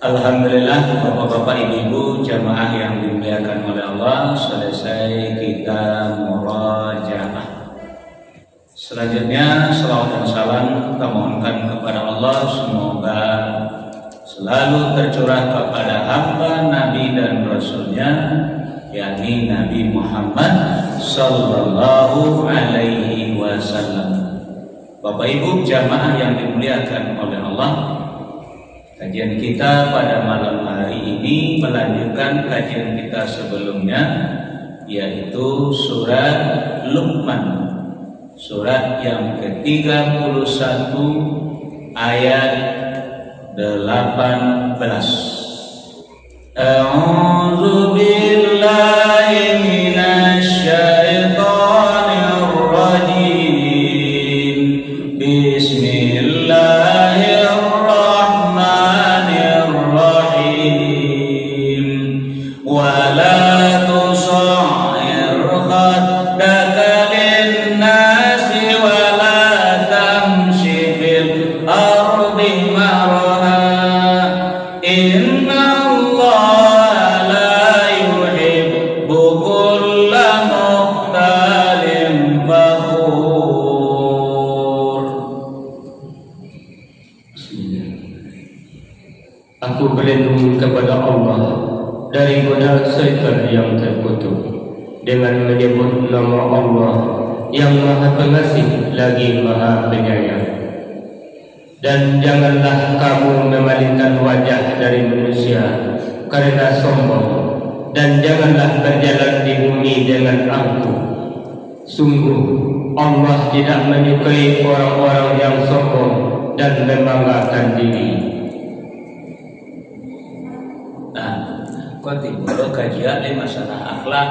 Alhamdulillah, bapak-bapak, ibu-ibu, jamaah yang dimuliakan oleh Allah, selesai kita murajaah. Selanjutnya, salawat dan salam kita mohonkan kepada Allah, semoga selalu tercurah kepada hamba Nabi dan Rasulnya, yakni Nabi Muhammad Sallallahu Alaihi Wasallam. Bapak ibu jamaah yang dimuliakan oleh Allah, kajian kita pada malam hari ini melanjutkan kajian kita sebelumnya, yaitu surat Luqman, surat yang ke-31 ayat 18. A'udzu billahi minasy syaithanir rajim. Bismillahirrahmanirrahim. Wa la tusa'ir khaddaka lin-nasi wa la tamshi fil ardi marha. Inna Allah la yuhibbu kulla mukhtalin fakhur. Aku berlindung kepada Allah dari godaan syaitan yang terkutuk dengan menyebut nama Allah yang Maha Pengasih lagi Maha Penyayang. Dan janganlah kamu memalingkan wajah dari manusia karena sombong, dan janganlah berjalan di bumi dengan angkuh. Sungguh Allah tidak menyukai orang-orang yang sombong dan membanggakan diri. Nah, kau timbul kajian di masalah akhlak.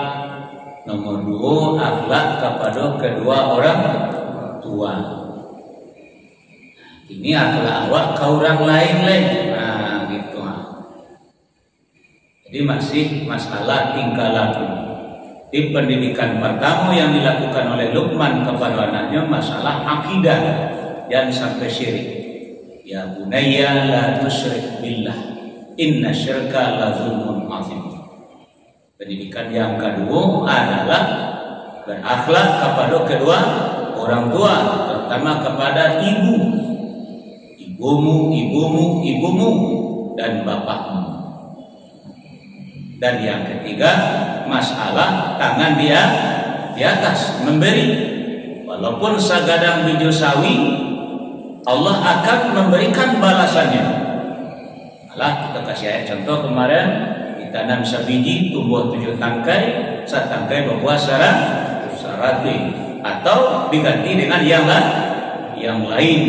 Nomor 2, akhlak kepada kedua orang tua. Ini akhlak awak ke orang lain. Nah, gitu. Jadi masih masalah tingkah laku. Di pendidikan pertama yang dilakukan oleh Luqman kepada anaknya masalah akidah, jangan sampai syirik. Ya bunayya la tusyrik billah, inna syirka la zulmun azim. Pendidikan yang kedua adalah berakhlak kepada kedua orang tua, terutama kepada ibumu dan bapakmu. Dan yang ketiga, masalah tangan dia di atas, memberi. Walaupun sagadang biji sawi, Allah akan memberikan balasannya. Kita kasih ayat contoh kemarin, ditanam sebiji tumbuh 7 tangkai, 1 tangkai berbuah sarati, atau diganti dengan yang lain.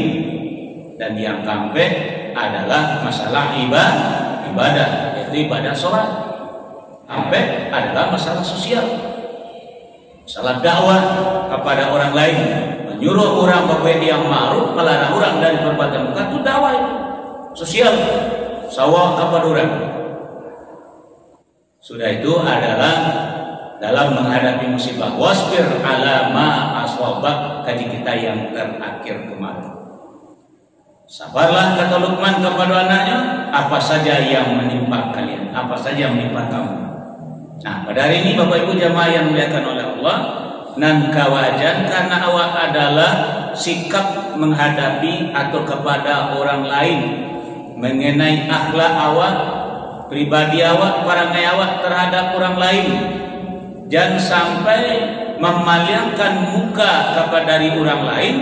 Dan yang keempat adalah masalah ibadah, yaitu ibadah sholat. Keempat adalah masalah sosial, masalah dakwah kepada orang lain, menyuruh orang berbuat yang ma'ruf, melarang orang dari perbuatan munkar, itu dakwah, itu sosial. Sawah kepada orang. Sudah itu adalah dalam menghadapi musibah, wasbir ala ma aswabak, kaji kita yang terakhir kemarin. Sabarlah, kata Luqman kepada anaknya, apa saja yang menimpa kalian, apa saja yang menimpa kamu. Nah, pada hari ini Bapak Ibu jamaah yang dimuliakan oleh Allah, nan kawajan karena awak adalah sikap menghadapi atau kepada orang lain mengenai akhlak awak, pribadi awak, perangai awak terhadap orang lain. Jangan sampai memalingkan muka kepada dari orang lain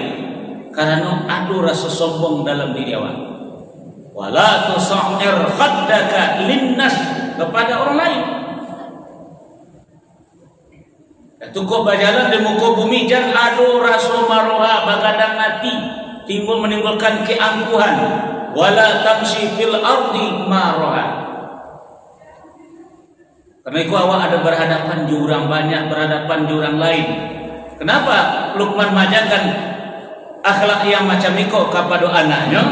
karena ada rasa sombong dalam diri awak. Wala tusa'ir khaddaka linnas, kepada orang lain. Cukup berjalan di muka bumi, jangan ada rasa maroha bagadang hati, timbul menimbulkan keangkuhan. Wala tamshi fil ardi maroha. Karena itu awak ada berhadapan jurang banyak, berhadapan jurang lain. Kenapa Luqman majakan akhlak yang macam itu kepada anaknya?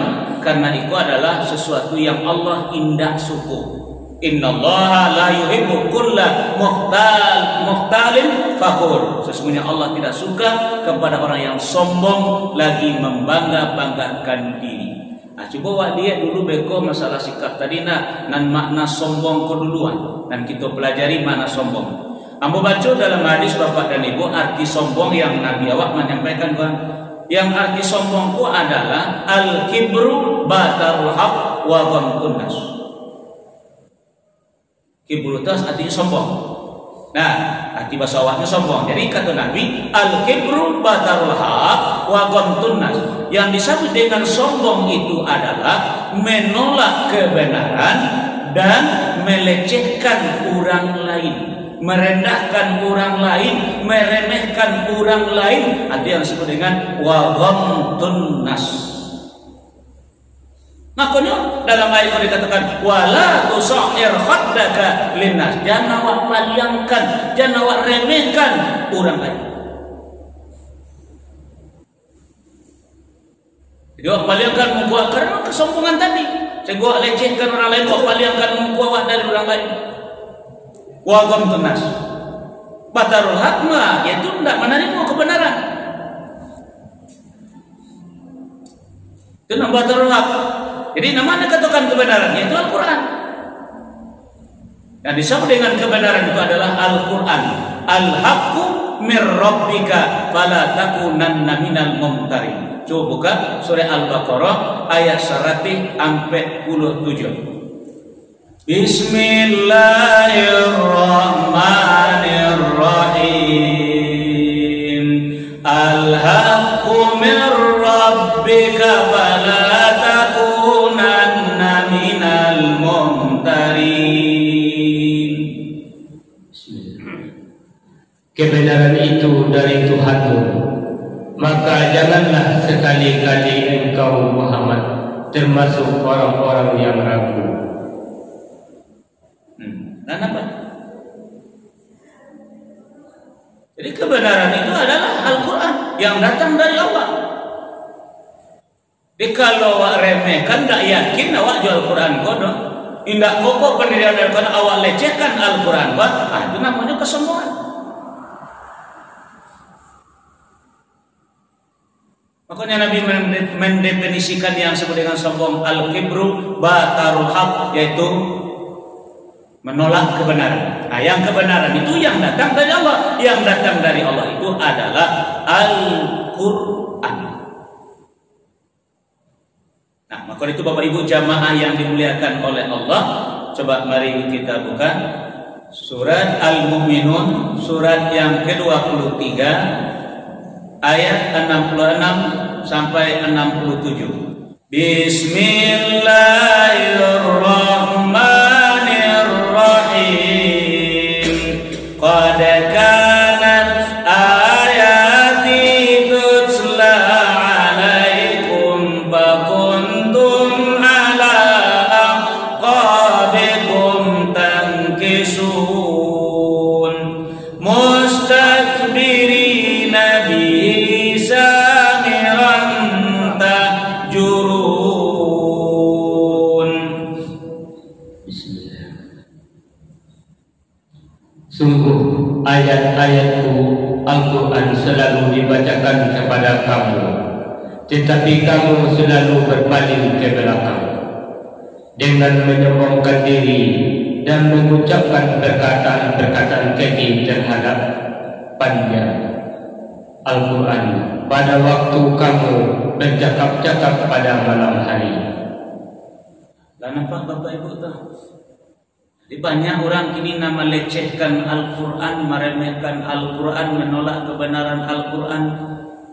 Karena itu adalah sesuatu yang Allah indah suku. Innallaha la yuhibbu kulla mukhtalin fakhur. Sesungguhnya Allah tidak suka kepada orang yang sombong lagi membangga-banggakan diri. Nah, coba wak dia dulu beko masalah sikap tadi nan makna sombong keduluan dan kita pelajari makna sombong. Ambo baca dalam hadis Bapak dan Ibu arti sombong yang Nabi awak menyampaikan kan. Yang arti sombong itu adalah al-kibru batarul haq wa ghamtun nas. Kibru itu artinya sombong. Nah, arti bahasa awaknya sombong. Jadi kata Nabi, al-kibru batarul haq wa ghamtun nas. Yang disebut dengan sombong itu adalah menolak kebenaran dan melecehkan orang lain, merendahkan orang lain, meremehkan orang lain. Ada yang disebut dengan wa ghamtun nas. Makanya dalam ayat itu dikatakan wala tusair khaddaka linnas. Jangan awak palingkan, jangan awak remehkan orang lain. Jadi awak palingkan muka karena kesombongan tadi. Saya awak lecehkan orang lain, awak palingkan muka awak dari orang lain. Wa ghamtun nas. Batarul haq yaitu tidak menerima kebenaran. Itu nama batarul haq. Jadi namanya katakan kebenaran yaitu Al-Quran. Yang disebut dengan kebenaran itu adalah Al-Quran. Al-haqqu mir rabbika fala takunanna minal mumtarin. Coba buka surah Al-Baqarah ayat 147. Bismillahirrahmanirrahim. Al-haqqu mir rabbika fala takunanna minal mumtarin. Kebenaran itu dari Tuhanmu, maka janganlah sekali-kali engkau Muhammad termasuk orang-orang yang ragu. Dan apa? Jadi kebenaran itu adalah Al-Quran yang datang dari Allah. Jadi kalau awak remehkan, tak yakin awak jual Al-Quran bodoh, indak kokoh pendirian Al-Quran, awak lecehkan Al-Quran, itu namanya kesombongan. Makanya Nabi mendefinisikan yang disebut dengan sombong al-kibru batarul haq, yaitu menolak kebenaran. Nah, yang kebenaran itu yang datang dari Allah. Yang datang dari Allah itu adalah Al-Quran. Nah, maka itu Bapak Ibu jamaah yang dimuliakan oleh Allah, coba mari kita buka surat Al-Mu'minun, surat yang ke-23 ayat 66 sampai 67. Bismillahirrahmanirrahim. Qad kanat ayati tutla alaikum fakuntum ala aqabikum tankisun mustakbirina bihi samiran tahjurun. Bismillah. Sungguh ayat-ayatku Al-Quran selalu dibacakan kepada kamu, tetapi kamu selalu berpaling ke belakang dengan menyombongkan diri dan mengucapkan perkataan-perkataan keji terhadap panjang Al-Quran pada waktu kamu bercakap-cakap pada malam hari. Dan nampak Bapak Ibu tahu? Jadi banyak orang kini nama lecehkan Al-Quran, meremehkan Al-Quran, menolak kebenaran Al-Quran.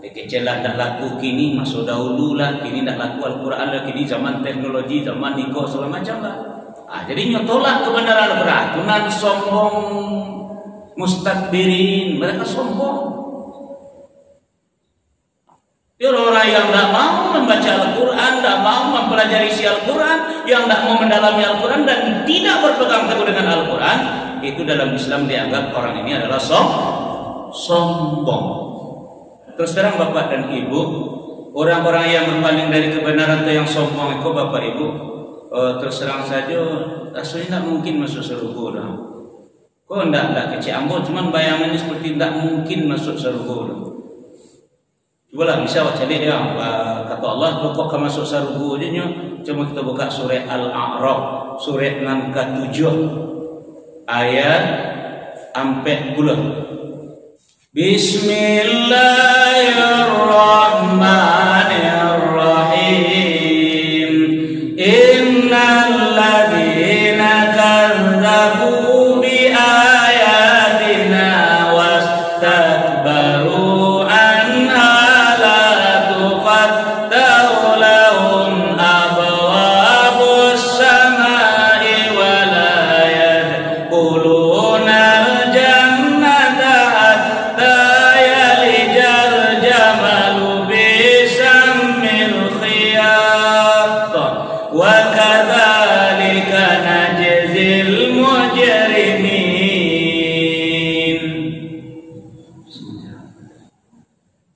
Kecelah tak laku kini, masuk dahulu lah, kini tak laku Al-Quran lah, kini zaman teknologi, zaman nikah segala macam lah. Jadi nyotolak kebenaran Al-Quran, tunan sombong, mustakbirin, mereka sombong. Orang yang tidak mau membaca Al-Quran, tidak mau mempelajari isi Al-Quran, yang tidak mau mendalami Al-Quran dan tidak berpegang teguh dengan Al-Quran, itu dalam Islam dianggap orang ini adalah sombong. Terus terang Bapak dan Ibu, orang-orang yang berpaling dari kebenaran atau yang sombong itu Bapak Ibu, terus terang saja aslinya tidak mungkin masuk surga. Kok tidak kecil Ambon, cuman bayangannya seperti tidak mungkin masuk surga. Cobalah bisa baca lihat ya, kata Allah pokok ka masuk sargu aja nya. Cuma kita buka surah Al-A'raf, surah nan ke-7 ayat 40. Bismillahirrahmanirrahim. Innal ladzina kazzabu bi ayatina wastakbaru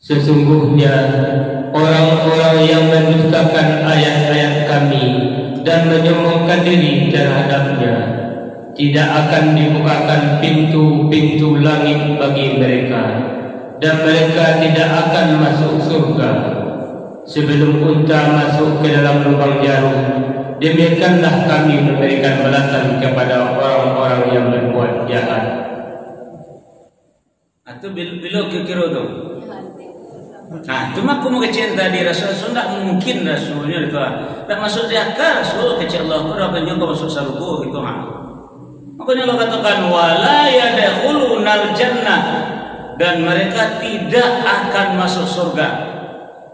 sesungguhnya orang-orang yang mendustakan ayat-ayat kami dan menyombongkan diri terhadapnya, tidak akan dibukakan pintu-pintu langit bagi mereka, dan mereka tidak akan masuk surga sebelum unta masuk ke dalam lubang jarum. Demikianlah kami memberikan balasan kepada orang-orang yang berbuat jahat. Atau bila kira tu. Nah, cuma aku mau kecinta di Rasul, tidak mungkin Rasulnya itu. Tak masuk di akal Rasul kecil Allah tu akan juga masuk surga gitu. Makanya Allah katakan wala yadkhulunal jannah, dan mereka tidak akan masuk surga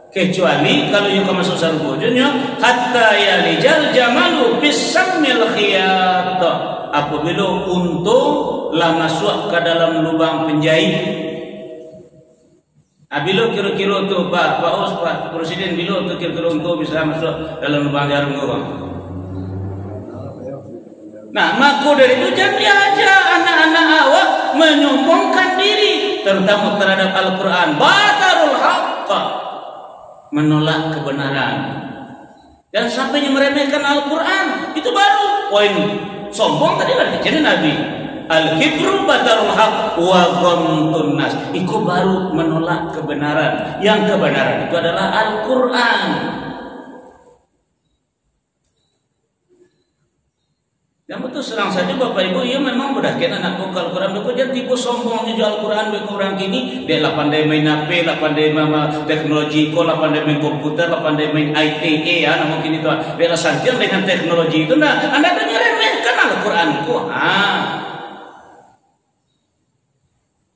kecuali kalau yang masuk surga dunia hatta yalijal jamalu bisamil khiyat, apabila untung lah masuk ke dalam lubang penjahit. Bila kira-kira tu Pak Us, Pak Presiden, bila tu kira-kira untuk bisa masuk dalam lubang jarum tu bang? Nah, maka dari itu jadi aja anak-anak awak menyombongkan diri, terutama terhadap Al-Quran, batarul haqq, menolak kebenaran, dan sampainya meremehkan Al-Quran. Itu baru poin sombong tadi lah jadi Nabi. Al-kibru batarul haq wa ghamtun nas. Itu baru menolak kebenaran. Yang kebenaran itu adalah Al-Quran. Yang betul serang saja Bapak Ibu, ya memang mudah kena anak buka Al-Quran. Betul jangan tipu sombongnya jual Al-Quran bagi orang kini. Dia lah pandai main HP, lah pandai main teknologi, lah pandai main komputer, lah pandai main ITE ya, nah mungkin itu. Dia lah santian dengan teknologi itu. Nah, Anda dengar remehkan Al-Quran ku.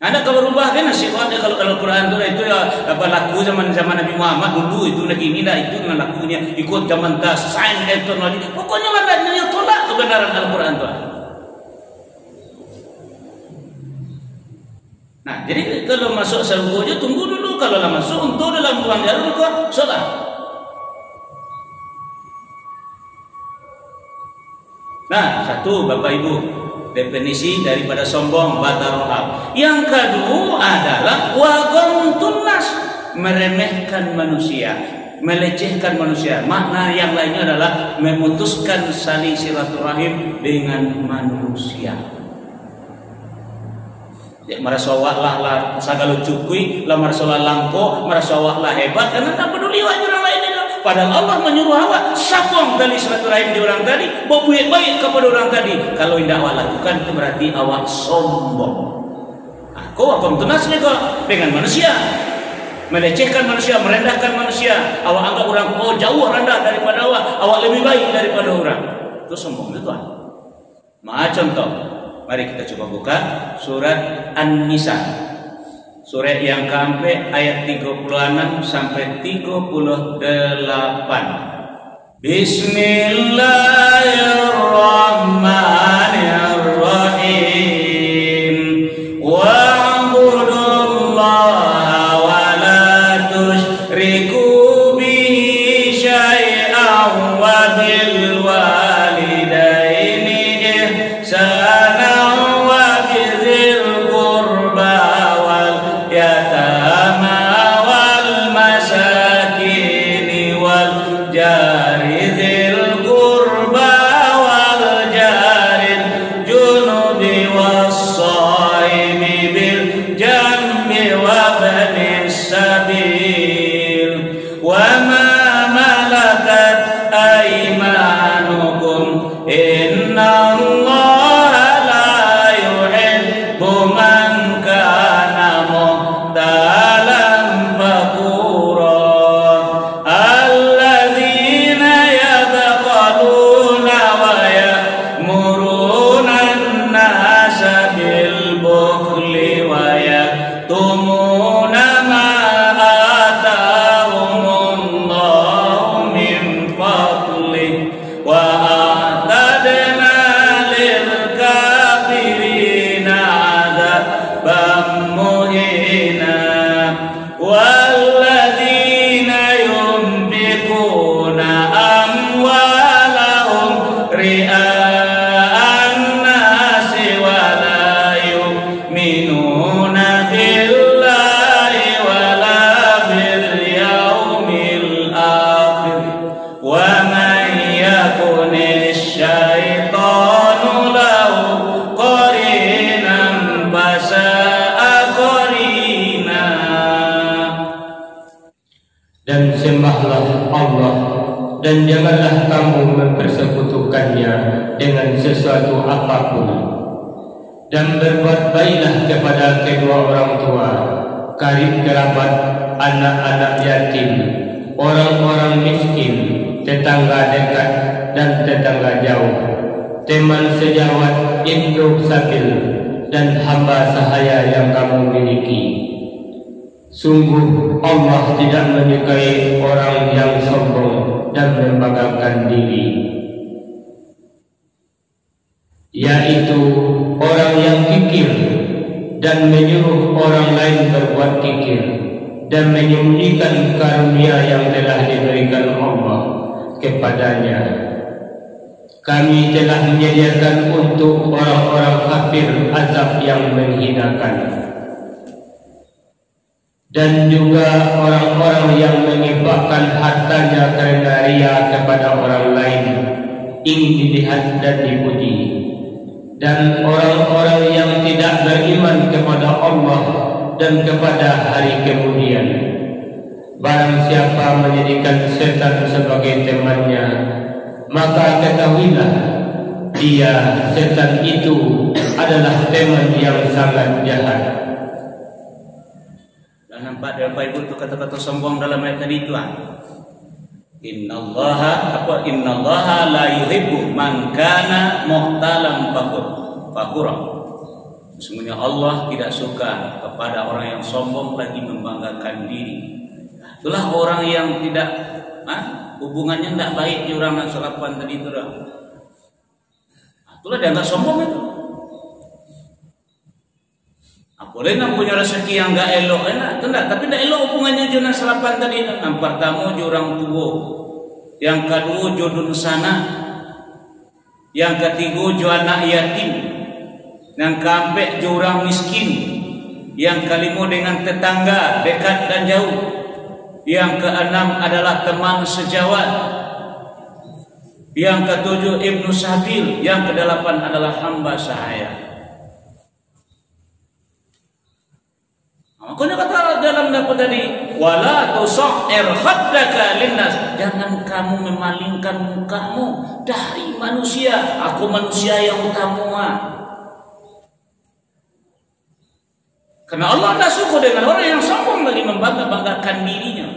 Ada kalau berubah kan nasib ada kalau Al-Quran itu ya apa laku zaman Nabi Muhammad dulu itu lagi ini dah itu dengan lakunya ikut zaman sains teknologi. Pokoknya mandanya tolak kebenaran Al-Quran tu. Nah, jadi kalau masuk surga aja tunggu dulu, kalau lah masuk untuk dalam bulan jarum kau solat. Nah, satu Bapak Ibu, definisi daripada sombong batarul haq. Yang kedua adalah wa ghamtun nas, meremehkan manusia, melecehkan manusia. Makna yang lainnya adalah memutuskan saling silaturahim dengan manusia. Ya, merasa lah segala cukui, lah merasa langko, merasa lah hebat, karena tak peduli wajib orang lain. Padahal Allah menyuruh awak sambung tali silaturahim di orang tadi, berbuat baik kepada orang tadi. Kalau tidak awak lakukan itu berarti awak sombong. Kau akan tunasnya kau dengan manusia, melecehkan manusia, merendahkan manusia. Awak anggap orang jauh rendah daripada awak lebih baik daripada orang. Itu sombong itu tuan. Contoh, mari kita coba buka surat An-Nisa. Surat yang keempat ayat 36 sampai 38. Bismillahirrahmanirrahim. Wa'budullaha wa la tusyriku bihi syai'an wa bil walidaini ihsana wa bizil qurba yatama wal masakin wal jari dzil qurba ria'an nasi wa la yu'minuna billahi wa la bil yaumil akhir wa man yakunish syaitanu lahu qarinan fasa'a qarina. Dan sembahlah Allah dan janganlah kamu mempersekutukannya dengan sesuatu apapun, dan berbuat baiklah kepada kedua orang tua, karib kerabat, anak-anak yatim, orang-orang miskin, tetangga dekat dan tetangga jauh, teman sejawat, ibnu sabil, dan hamba sahaya yang kamu miliki. Sungguh Allah tidak menyukai orang yang sombong dan membanggakan diri, yaitu orang yang kikir dan menyuruh orang lain berbuat kikir dan menyembunyikan karunia yang telah diberikan Allah kepadanya. Kami telah menyediakan untuk orang-orang kafir azab yang menghinakan, dan juga orang-orang yang mengimpakkan hartanya karena ria kepada orang lain, ingin dilihat dan dipuji, dan orang-orang yang tidak beriman kepada Allah dan kepada hari kemudian. Barang siapa menjadikan setan sebagai temannya, maka ketahuilah dia, setan itu adalah teman yang sangat jahat. Nampak dalam Bible itu kata-kata sombong dalam ayat tadi itu. Innallaha la yuhibbu man kana muhtalan fakhura. Sesungguhnya Allah tidak suka kepada orang yang sombong lagi membanggakan diri. Itulah orang yang tidak hubungannya tidak baik di orang yang salapan tadi itu dah. Itulah dia enggak sombong itu. Boleh nak punya rezeki yang enggak elok enak, tidak, tapi tidak elok hubungannya dengan selapan tadi. Yang pertama jurang tua, yang kedua jodun sana, yang ketiga jo anak yatim, yang keempat jurang miskin, yang kelima dengan tetangga dekat dan jauh, yang keenam adalah teman sejawat, yang ketujuh ibnu sabil, yang kedelapan adalah hamba sahaya. Makanya kata dalam dapat tadi, wala tusa'ir khaddaka linnas, jangan kamu memalingkan mukamu dari manusia. Aku manusia yang utama. Karena Allah tak suka dengan orang yang sombong lagi membanggakan dirinya.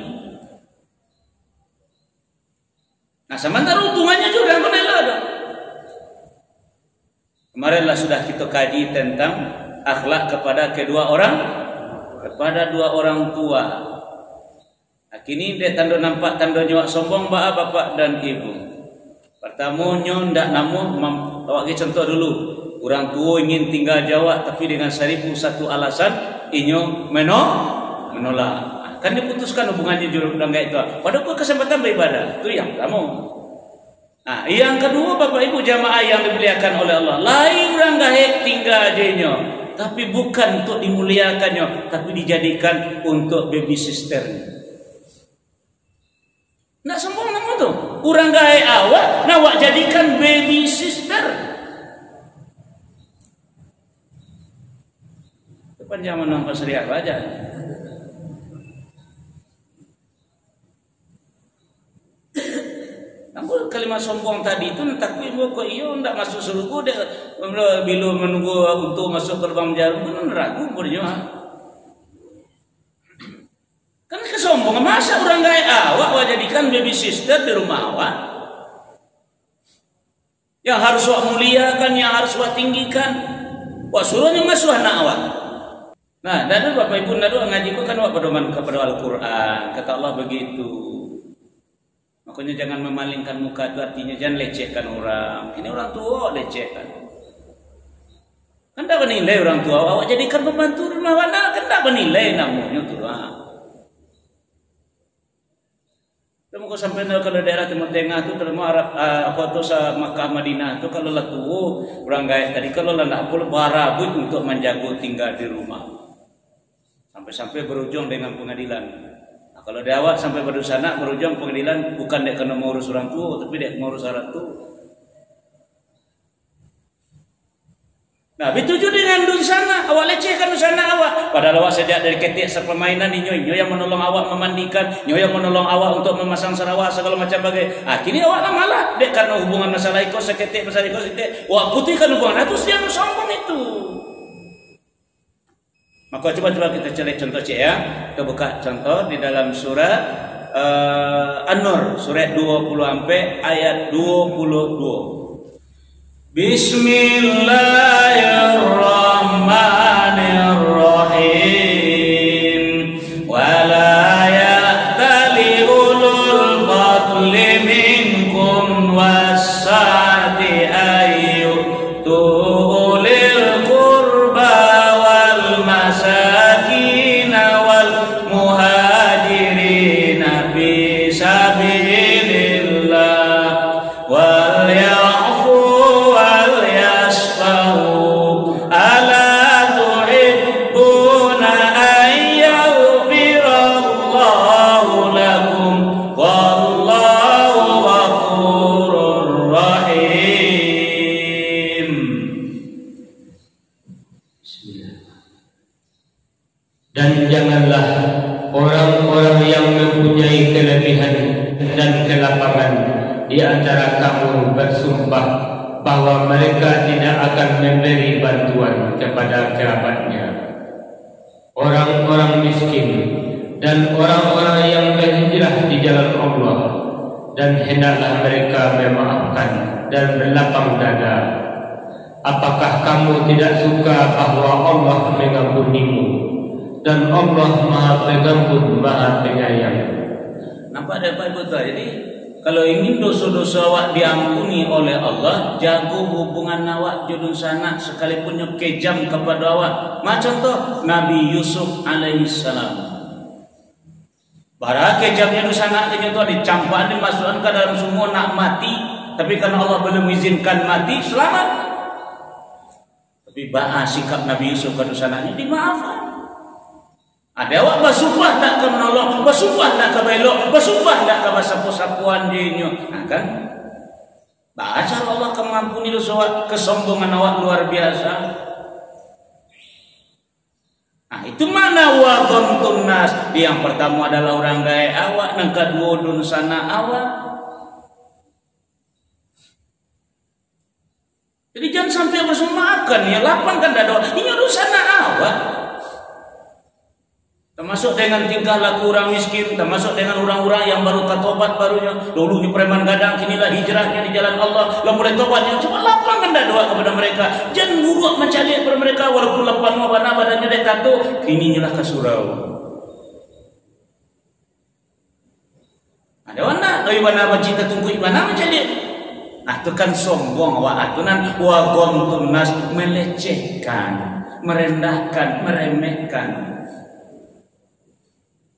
Nah, sementara hubungannya juga dengan Allah. Kemarinlah sudah kita kaji tentang akhlak kepada kepada dua orang tua. Nah, kini dia tanda nampak tanda nyawa sombong bapak dan ibu. Pertama nyo ndak namun bagi contoh dulu. Orang tua ingin tinggal jauh tapi dengan 1001 alasan inyo menolak. Kan diputuskan hubungannya jurang enggak itu. Pada kesempatan beribadah. Itu yang pertama. Nah, yang kedua Bapak Ibu jamaah yang dimuliakan oleh Allah. Lain orang enggak tinggal jenyo. Tapi bukan untuk dimuliakannya, tapi dijadikan untuk baby sister. Nak sombong nama tu. Orang gaya awak, nak awak jadikan baby sister. Depan zaman nampak seriak aja. Namun kalimat sombong tadi itu tak ibu kok iyo ndak masuk surga dia bila menunggu untuk masuk ke lubang jarum pun ragu berjemaah. Kan kesombongan masa orang gaya awak jadikan baby sister di rumah awak. Yang harus awak muliakan, yang harus awak tinggikan. Wak suruhnya masuk anak awak. Nah, dan Bapak Ibu nado ngaji kan awak berdoman kepada Al-Qur'an. Kata Allah begitu. Makanya jangan memalingkan muka, itu artinya jangan lecehkan orang. Ini orang tua lecehkan. Kan tak bernilai orang tua. Awak jadikan pembantu rumah mana? Kan tak bernilai namanya tu. Temu ko sampai kalau daerah Timur Tengah tu terima Arab apa tu sa Makkah Madinah tu kalau lah tu orang gaya tadi kalau lah nak pula barabut untuk menjaga tinggal di rumah. Sampai berujung dengan pengadilan. Nah, kalau dia awak sampai berdosa nak berujung pengadilan bukan dia kena mengurus orang tua tapi dia mengurus orang tu. Nah, dituju dengan dusana, awak lecehkan dusana awak. Padahal awak sejak dari ketik sepermainan ini, nyo yang menolong awak memandikan, nyo yang menolong awak untuk memasang sarawak segala macam bagai. Kini awak lah malah dek karena hubungan masalah ikut seketik pasal ikut seketik. Awak putihkan hubungan itu siang sombong itu. Maka coba kita cari contoh cik ya. Kita buka contoh di dalam surah An-Nur, surah 20 sampai ayat 22. Bismillahirrahmanirrahim. Wala ya'tali ulul fadli minkum was-sa'ati ayyutu ulil qurba wal masakin wal muhajirin fi sabilillah wal ya'fu dan janganlah orang-orang yang mempunyai kelebihan dan kelapangan di antara kamu bersumpah bahwa mereka tidak akan memberi bantuan kepada kerabatnya, orang-orang miskin dan orang-orang yang berhijrah di jalan Allah, dan hendaklah mereka memaafkan dan berlapang dada. Apakah kamu tidak suka bahwa Allah mengampunimu dan Allah Maha Pengampun, Maha Penyayang? Nampak ada Pak Ibu tu? Jadi kalau ingin dosa-dosa awak diampuni oleh Allah, jaga hubungan awak jodoh sana sekalipun yang kejam kepada awak. Macam tu Nabi Yusuf alaihissalam. Bara kejamnya dosa nak tu dicampak dimasukkan ke dalam sumur nak mati, tapi karena Allah belum izinkan mati, selamat. Tapi bahas sikap Nabi Yusuf ke dosa nak dimaafkan. Ada awak bersumpah tak ke menolong, bersumpah tak ke belok, bersumpah tak ke sapu-sapuan dia. Nah, kan? Baca Allah akan mengampuni dosa awak, kesombongan awak luar biasa. Nah, itu mana wa ghamtun nas? Yang pertama adalah orang gaya awak, yang kedua dun sana awak. Jadi jangan sampai bersumpahkan ya, lapangkan dada. Ini dun sana awak. Termasuk dengan tingkah laku orang miskin, termasuk dengan orang-orang yang baru tobat barunya. Dulunya preman gadang, kinilah hijrahnya di jalan Allah. Lalu mulai tobatnya, coba lapangkan doa kepada mereka. Jangan buruk mencari kepada mereka walaupun lapan wabana badannya dia tato. Kini nyalah ke surau. Ada mana? Doi mana bacita tunggu ibana mencari. Nah, itu kan sombong awak atunan wa ghamtun nas, melecehkan, merendahkan, meremehkan.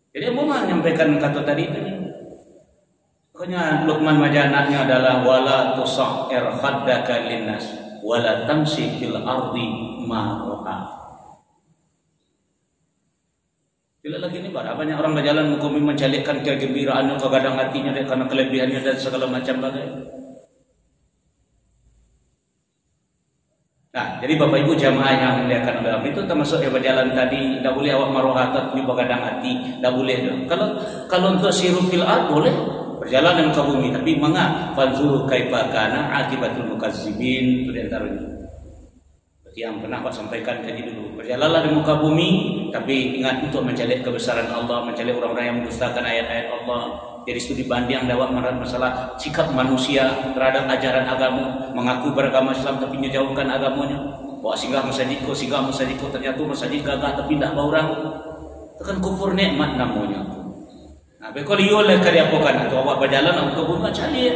Jadi Abu menyampaikan kata tadi itu. Pokoknya Luqman wajah anaknya adalah wala tusa'ir khaddaka linnas wala tamshi fil ardi marha. Bila lagi ini banyak orang berjalan mukumi mencalikkan kegembiraannya, kegadang hatinya karena kelebihannya dan segala macam bagai. Nah, jadi Bapak Ibu jamaah yang dimuliakan oleh Allah itu termasuk yang berjalan tadi, tidak boleh awak marohatat ni begadang hati, tidak boleh dong. Kalau untuk siru fil ard boleh berjalan di muka bumi, tapi mengapa fanzuru kaifa kana akibatul mukazzibin, itu di antaranya. Seperti yang pernah Pak sampaikan tadi dulu, berjalanlah di muka bumi, tapi ingat untuk mencari kebesaran Allah, mencari orang-orang yang mendustakan ayat-ayat Allah. Jadi studi banding dakwah masalah sikap manusia terhadap ajaran agama, mengaku beragama Islam tapi menjauhkan agamanya. Bawa singgah masjidku, ternyata masjid gagah tapi tidak bawa orang. Itu kan kufur nikmat namanya. Nah, kalau dia oleh karya bukan atau awak berjalan untuk bunuh cari.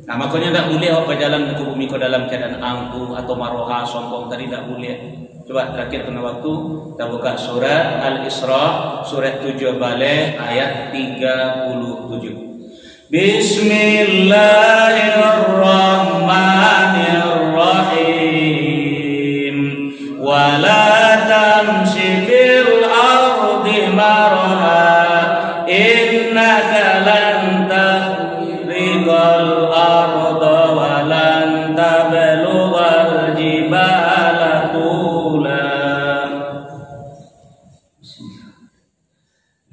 Nah, makanya tidak boleh awak berjalan ke bumi kau dalam keadaan angkuh atau maroha, sombong, tadi tidak boleh. Coba terakhir kena waktu, kita buka surat Al-Isra, surat 7 balik ayat 37. Bismillahirrahmanirrahim. Wala tamshi fil ardi marha innaka lan tahriqal arda wa lan tablughal jibala tula.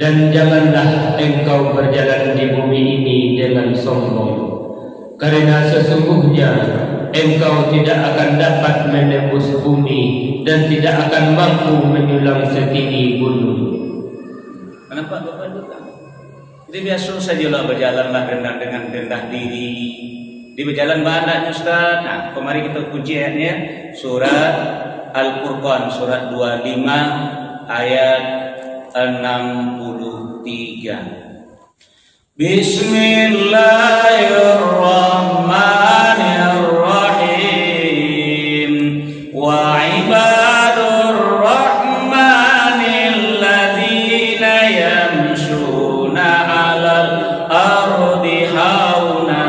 Dan janganlah engkau berjalan di bumi ini dengan sombong, karena sesungguhnya engkau tidak akan dapat menembus bumi dan tidak akan mampu menyulam setinggi gunung. Kenapa Bapak duka? Jadi biasa sajalah berjalanlah dengan rendah diri. Di berjalan banyak Ustaz. Nah, kemari kita kunci ayatnya surat Al-Furqan surat 25 ayat 63. Bismillahirrahmanirrahim. Wa ibadur rahmanil ladzina yamshuna 'alal ardi hauna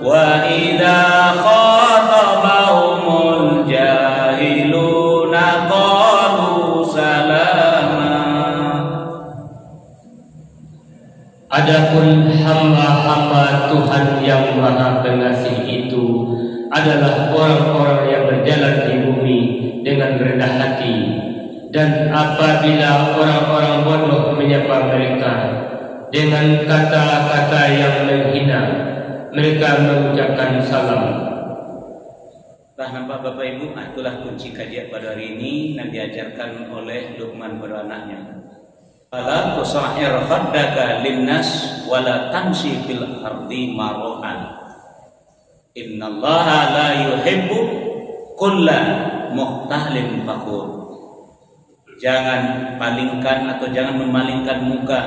wa idza khatabahumul jahiluna qalu salama. Adapun hamba-hamba Tuhan yang Maha Pengasih itu adalah orang-orang yang berjalan di bumi dengan rendah hati, dan apabila orang-orang bodoh menyapa mereka dengan kata-kata yang menghina, mereka mengucapkan salam. Nah, nampak Bapak Ibu, itulah kunci kajian pada hari ini yang diajarkan oleh Luqman pada anaknya. Fala tusa'ir khaddaka linnas wala tamshi fil ardi marohan. Innallaha la yuhibbu kulla mukhtalin fakhur. Jangan palingkan atau jangan memalingkan muka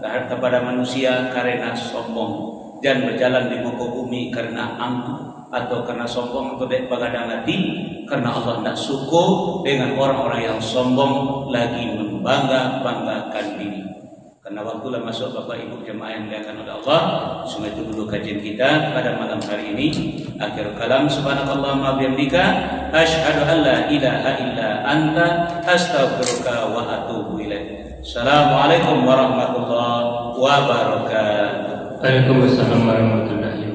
kepada manusia karena sombong, dan berjalan di muka bumi karena angkuh atau karena sombong atau begadang hati, karena Allah tidak suka dengan orang-orang yang sombong lagi membangga-banggakan diri. Karena waktulah masuk Bapak Ibu jemaah yang dimuliakan oleh Allah. Semua itu dulu kajian kita pada malam hari ini. Akhir kalam, subhanakallahumma bihamdika asyhadu an la ilaha illa anta astaghfiruka wa atubu ilaik. Assalamualaikum warahmatullahi wabarakatuh. Waalaikumsalam warahmatullahi wabarakatuh.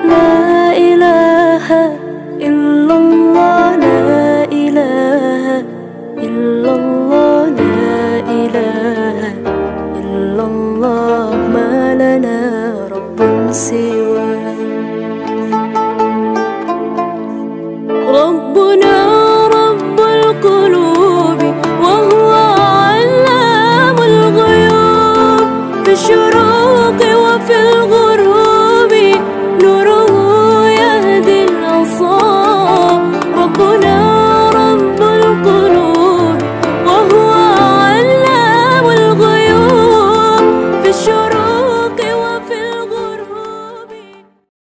La ilaha